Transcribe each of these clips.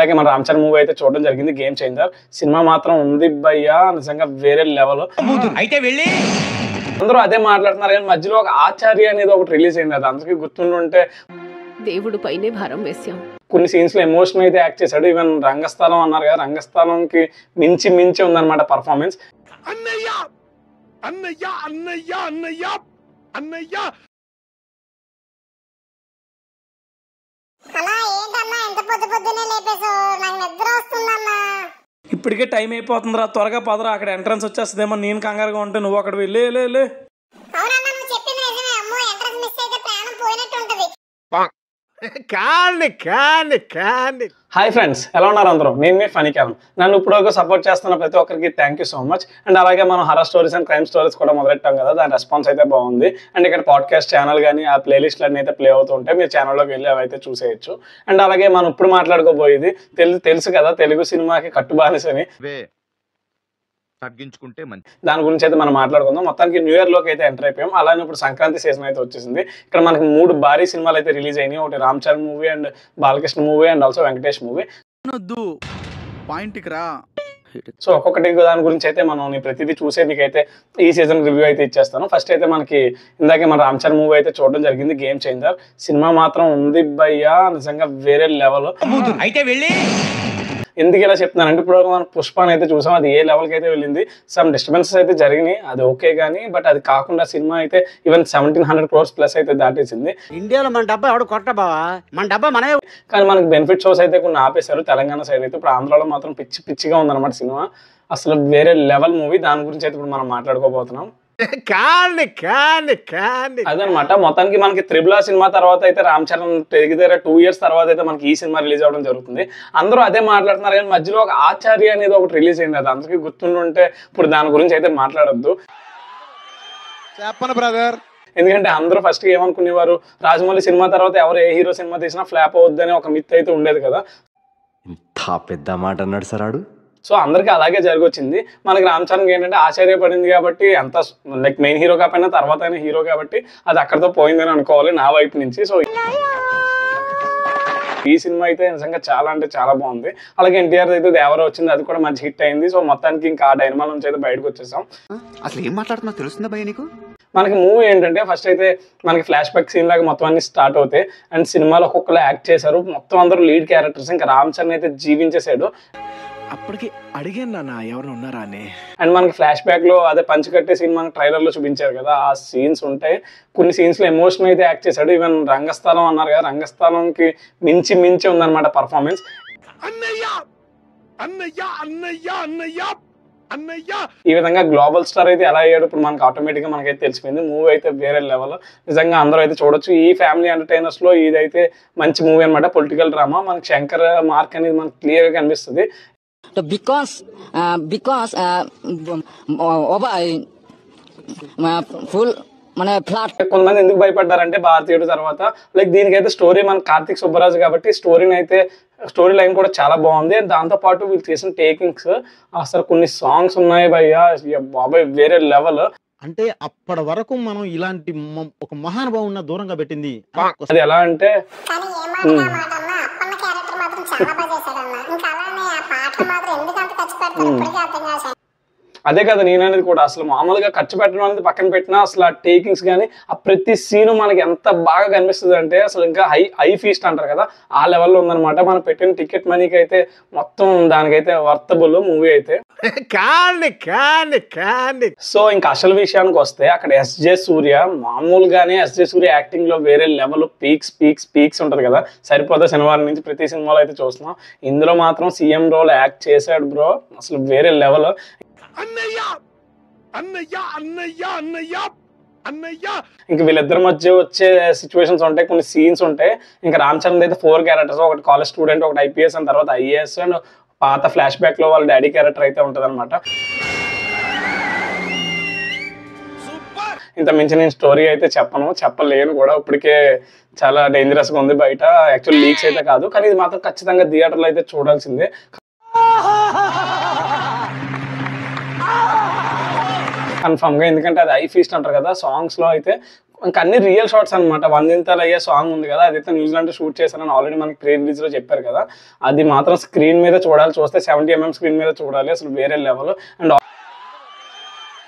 అలాగే మన రామ్ చరణ్ మూవీ అయితే చూడడం జరిగింది, గేమ్ చేంజర్ సినిమా మాత్రం ఉంది భయ్యా, నిజంగా వేరే లెవెల్. అయితే వెళ్ళి అందరూ అదే మాట్లాడుతున్నారు కానీ మధ్యలో ఒక ఆచార్య అనేది ఒకటి రిలీజ్ అయింది, అది అందరికీ గుర్తుండుంటే దేవుడు పైనే భారం వేసాం. కొన్ని సీన్స్ లో ఎమోషన్ అయితే యాక్ట్ చేశాడు. ఈవెన్ రంగస్థలం అన్నారు కదా, రంగస్థలంకి మించి ఉందన్నమాట పర్ఫార్మెన్స్. అన్నయ్య అన్నయ్య అన్నయ్య అన్నయ్య అన్నయ్య ఇప్పటికే టైం అయిపోతుందిరా, త్వరగా పదరా, అక్కడ ఎంట్రన్స్ వచ్చేస్తుందేమో, నేను కంగారుగా ఉంటే నువ్వు అక్కడ వెళ్ళి లే. హాయ్ ఫ్రెండ్స్, ఎలా ఉన్నారు అందరూ? నేను మీ ఫనీ క్యామ్. నన్ను ఇప్పుడు సపోర్ట్ చేస్తున్న ప్రతి ఒక్కరికి thank you so much. And అలాగే మనం horror stories and crime stories కూడా మొదలెట్టాం కదా, దాని రెస్పాన్స్ అయితే బాగుంది. అండ్ ఇక్కడ పాడ్కాస్ట్ ఛానల్ కానీ ఆ ప్లేలిస్ట్లు అన్నీ అయితే ప్లే అవుతూ ఉంటాయి, మీరు ఛానల్లోకి వెళ్ళి అవైతే చూసేయచ్చు. అండ్ అలాగే మనం ఇప్పుడు మాట్లాడుకోబోయేది తెలుసు కదా, తెలుగు సినిమాకి కట్టుబానిసని, తగ్గించుకుంటే మంచి. దాని గురించి అయితే మనం మాట్లాడుకుందాం. మొత్తానికి న్యూ ఇయర్ లోకి అయితే ఎంటర్ అయిపోయాం. అలానే ఇప్పుడు సంక్రాంతి సీజన్ అయితే వచ్చేసింది. ఇక్కడ మనకి 3 భారీ సినిమాలు అయితే రిలీజ్ అయినాయి. ఒకటి Ram Charan movie, and Balakrishna movie, and also Venkatesh movie. So ఒక్కొక్కటి దాని గురించి అయితే మనం ప్రతిదీ చూసే మీకైతే ఈ సీజన్ రివ్యూ అయితే ఇచ్చేస్తాను. ఫస్ట్ అయితే మనకి ఇందాకే మన రామ్ చరణ్ మూవీ అయితే చూడడం జరిగింది, గేమ్ చేంజర్ సినిమా మాత్రం ఉంది భయ్యా, నిజంగా వేరే లెవెల్. అయితే వెళ్ళి ఎందుకు ఇలా చెప్తున్నానంటే, ఇప్పుడు మనం పుష్పని అయితే చూసాం, అది ఏ లెవెల్కి అయితే వెళ్ళింది. సమ్ డిస్టర్బెన్సెస్ అయితే జరిగినాయి, అది ఓకే కానీ, బట్ అది కాకుండా సినిమా అయితే ఈవెన్ 1700 crores ప్లస్ అయితే దాటేసింది. ఇండియాలో మన డబ్బా ఎవడు కొట్ట బావా, మన డబ్బా మనమే. కానీ మనకి బెనిఫిట్ షోస్ అయితే కొన్ని ఆపేశారు తెలంగాణ సైడ్ అయితే. ఇప్పుడు ఆంధ్రాలో మాత్రం పిచ్చిగా ఉందన్నమాట సినిమా, అసలు వేరే లెవెల్ మూవీ. దాని గురించి అయితే ఇప్పుడు మనం మాట్లాడుకోబోతున్నాం. అదనమాట. మొత్తానికి మనకి త్రిబుల్ ఆర్ సినిమా తర్వాత అయితే రామ్ చరణ్ దగ్గర 2 years తర్వాత అయితే మనకి ఈ సినిమా రిలీజ్ అవ్వడం జరుగుతుంది. అందరూ అదే మాట్లాడుతున్నారు కానీ మధ్యలో ఒక ఆచార్య అనేది ఒకటి రిలీజ్ అయింది, అది అందరికీ గుర్తుండుంటే ఇప్పుడు దాని గురించి అయితే మాట్లాడొద్దు. చెప్పను బ్రదర్. ఎందుకంటే అందరూ ఫస్ట్ ఏమనుకునేవారు, రాజమౌళి సినిమా తర్వాత ఎవరు ఏ హీరో సినిమా తీసినా ఫ్లాప్ అవుద్దని ఒక మిత్ అయితే ఉండేది కదా. ఇంత పెద్ద మాట అన్నాడు సార్ ఆడు. సో అందరికీ అలాగే జరిగొచ్చింది. మనకి రామ్ చరణ్ ఏంటంటే ఆశ్చర్యపడింది కాబట్టి, అంత లైక్ మెయిన్ హీరో కాకపోయినా తర్వాత అయినా హీరో కాబట్టి అది అక్కడితో పోయిందని అనుకోవాలి నా వైపు నుంచి. సో ఈ సినిమా అయితే నిజంగా చాలా అంటే చాలా బాగుంది. అలాగే ఎన్టీఆర్ అయితే దేవర వచ్చింది, అది కూడా మంచి హిట్ అయింది. సో మొత్తానికి ఇంకా ఆ డైనమా నుంచి అయితే బయటకు వచ్చేసాం. అసలు ఏం మాట్లాడుతున్నా తెలుస్తుందా భయ్య నీకు? మనకి మూవీ ఏంటంటే ఫస్ట్ అయితే మనకి ఫ్లాష్ బ్యాక్ సీన్ లాగా మొత్తం అన్ని స్టార్ట్ అవుతాయి. అండ్ సినిమాలో ఒక్కొక్కరు యాక్ట్ చేశారు, మొత్తం అందరూ లీడ్ క్యారెక్టర్స్. ఇంకా రామ్ చరణ్ అయితే జీవించేసాడు. అప్పటికి అడిగాను నాన్న ఎవరు ఉన్నారా అని. అండ్ మనకి ఫ్లాష్ బ్యాక్ లో అదే పంచకట్టే సీన్ మనకి ట్రైలర్ లో చూపించారు కదా, ఆ సీన్స్ ఉంటాయి. కొన్ని సీన్స్ లో ఎమోషన్ అయితే యాక్ట్ చేశాడు. ఈవెన్ రంగస్థలం అన్నారు కదా, రంగస్థలంకి మించి ఉందన్నమాట పర్ఫార్మెన్స్. అన్నయ్య అన్నయ్య అన్నయ్య అన్నయ్య అన్నయ్య ఈ విధంగా గ్లోబల్ స్టార్ అయితే ఎలా అయ్యాడు ఇప్పుడు మనకి ఆటోమేటిక్ గా మనకైతే తెలిసిపోయింది. మూవీ అయితే వేరే లెవెల్, నిజంగా అందరూ అయితే చూడొచ్చు. ఈ ఫ్యామిలీ ఎంటర్టైనర్స్ లో ఇదైతే మంచి మూవీ అనమాట. పొలిటికల్ డ్రామా, మనకి శంకర్ మార్క్ అనేది మనకి క్లియర్ గా కనిపిస్తుంది. because full మన ప్లాట్. కొంతమంది ఎందుకు భయపడ్డారంటే భారతీయుడు తర్వాత లైక్ దీనికైతే స్టోరీ మన కార్తిక్ సుబ్బరాజు కాబట్టి స్టోరీ లైన్ కూడా చాలా బాగుంది. దాంతో పాటు వీళ్ళు చేసిన టేకింగ్స్, అసలు కొన్ని సాంగ్స్ ఉన్నాయి భయ్యా, బాబాయ్ వేరే లెవెల్. అంటే అప్పటి వరకు మనం ఇలాంటి ఒక మహానుభావున్న దూరంగా పెట్టింది. అది ఎలా అంటే అదే కదా నేను అనేది కూడా, అసలు మామూలుగా ఖర్చు పెట్టడం అనేది పక్కన పెట్టినా అసలు ఆ టేకింగ్స్ కానీ ఆ ప్రతి సీను మనకి ఎంత బాగా కనిపిస్తుంది అంటే అసలు ఇంకా హై ఫీస్ట్ అంటారు కదా, ఆ లెవెల్లో ఉందన్నమాట. మనం పెట్టిన టికెట్ మనీకి అయితే మొత్తం దానికైతే వర్తబుల్ మూవీ అయితే. సో ఇంకా అసలు విషయానికి వస్తే అక్కడ ఎస్జే సూర్య మామూలుగానే ఎస్జే సూర్య యాక్టింగ్ లో వేరే లెవెల్, పీక్స్ ఉంటది కదా, సరిపోతే శనివారం నుంచి ప్రతి సినిమాలో అయితే చూస్తున్నాం. ఇందులో మాత్రం సీఎం రోల్ యాక్ట్ చేశాడు బ్రో, అసలు వేరే లెవెల్. అన్నయ్య అన్నయ్య అన్నయ్య అన్నయ్య అన్నయ్య ఇంక వీళ్ళిద్దరి మధ్య వచ్చే సిచ్యువేషన్స్ ఉంటాయి, కొన్ని సీన్స్ ఉంటాయి. ఇంకా రామ్ చరణ్ అయితే 4 క్యారెక్టర్స్, ఒకటి కాలేజ్ స్టూడెంట్, ఒకటి ఐపీఎస్, అండ్ తర్వాత ఐఏఎస్, అండ్ పాత ఫ్లాష్ బ్యాక్ లో వాళ్ళ డాడీ క్యారెక్టర్ అయితే ఉంటది అనమాట. ఇంత మించి నేను స్టోరీ అయితే చెప్పలేను కూడా, ఇప్పటికే చాలా డేంజరస్ గా ఉంది బయట. యాక్చువల్ లీక్స్ అయితే కాదు, కానీ ఇది మాత్రం ఖచ్చితంగా థియేటర్లో అయితే చూడాల్సిందే. కన్ఫర్మ్ గా, ఎందుకంటే అది ఐ ఫీస్ట్ అంటారు కదా. సాంగ్స్ లో అయితే ఇంకా అన్ని రియల్ షాట్స్ అనమాట. వందింతలు అయ్యే సాంగ్ ఉంది కదా, అదైతే న్యూజిలాండ్ షూట్ చేశారని ఆల్రెడీ మనకి ప్రీ రిలీజ్ లో చెప్పారు కదా, అది మాత్రం స్క్రీన్ మీద చూడాలి. చూస్తే 70mm స్క్రీన్ మీద చూడాలి, అసలు వేరే లెవెల్. అండ్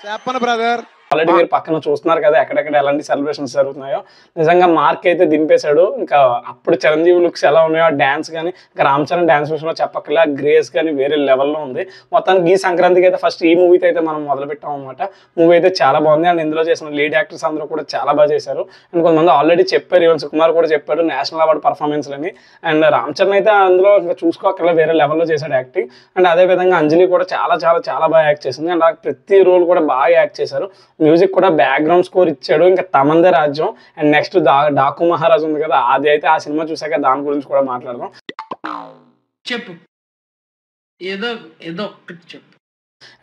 చెప్పను బ్రదర్. ఆల్రెడీ మీరు పక్కన చూస్తున్నారు కదా ఎక్కడెక్కడ ఎలాంటి సెలబ్రేషన్స్ జరుగుతున్నాయో. నిజంగా మార్క్ అయితే దింపేశాడు. ఇంకా అప్పుడు చిరంజీవి లుక్స్ ఎలా ఉన్నాయో, డ్యాన్స్ కానీ, ఇంకా రామ్ చరణ్ డ్యాన్స్ విషయంలో చెప్పక్కర్లే, గ్రేస్ కానీ వేరే లెవెల్లో ఉంది. మొత్తానికి ఈ సంక్రాంతికి అయితే ఫస్ట్ ఈ మూవీతో అయితే మనం మొదలు పెట్టాం అనమాట. మూవీ అయితే చాలా బాగుంది. అండ్ ఇందులో చేసిన లీడ్ యాక్టర్స్ అందరూ కూడా చాలా బాగా చేశారు. అండ్ కొంతమంది ఆల్రెడీ చెప్పారు, ఈవెన్ సుకుమార్ కూడా చెప్పాడు నేషనల్ అవార్డు పర్ఫార్మెన్స్లని. అండ్ రామ్ చరణ్ అయితే అందులో ఇంకా చూసుకోక్కర్లే, వేరే లెవెల్లో చేశాడు యాక్టింగ్. అండ్ అదేవిధంగా అంజలి కూడా చాలా చాలా చాలా బాగా యాక్ట్ చేసింది. అండ్ ప్రతి రోల్ కూడా బాగా యాక్ట్ చేశారు. మ్యూజిక్ కూడా బ్యాక్గ్రౌండ్ స్కోర్ ఇచ్చాడు. ఇంకా తమందే రాజ్యం. అండ్ నెక్స్ట్ డాకు మహారాజ్ ఉంది కదా, అది అయితే ఆ సినిమా చూసాక దాని గురించి కూడా మాట్లాడదాం. చెప్పు, ఏదో ఏదో ఒక్కటి చెప్పు.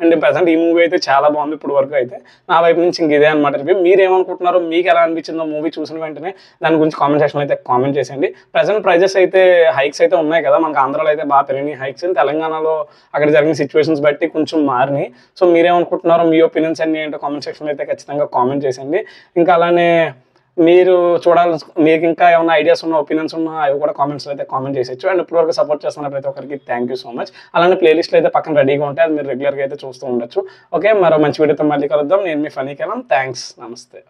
అండ్ ప్రెసెంట్ ఈ మూవీ అయితే చాలా బాగుంది ఇప్పుడు వరకు అయితే. నా వైపు నుంచి ఇంక ఇదే అనమాట రివ్యూ. మీరు ఏమనుకుంటున్నారో, మీకు ఎలా అనిపించిందో మూవీ చూసిన వెంటనే దాని గురించి కామెంట్ సెక్షన్లో అయితే కామెంట్ చేసేయండి. ప్రెసెంట్ ప్రైజెస్ అయితే హైక్స్ అయితే ఉన్నాయి కదా, మనకు ఆంధ్రాలో అయితే బాగా పెరిగినాయి హైక్స్. తెలంగాణలో అక్కడ జరిగిన సిచ్యువేషన్స్ బట్టి కొంచెం మారినాయి. సో మీరేమనుకుంటున్నారో, మీ ఒపీనియన్స్ అన్ని ఏంటో కామెంట్ సెక్షన్లో అయితే ఖచ్చితంగా కామెంట్ చేసేయండి. ఇంకా అలానే మీరు మీకు ఇంకా ఏమైనా ఐడియాస్ ఉన్నా, ఒపీనియన్స్ ఉన్నా, అవి కూడా కామెంట్స్లో అయితే కామెంట్ చేసేచ్చు. అండ్ ఇప్పటివరకు సపోర్ట్ చేస్తున్న ప్రతి ఒక్కరికి థ్యాంక్ యూ సో మచ్. అలానే ప్లేలిస్ట్లో అయితే పక్కన రెడీగా ఉంటాయి, అది మీరు రెగ్యులర్గా అయితే చూస్తూ ఉండొచ్చు. ఓకే, మరో మంచి వీడియోతో మళ్ళీ కలుద్దాం. నేను మీ ఫనీ కేలం. థ్యాంక్స్, నమస్తే.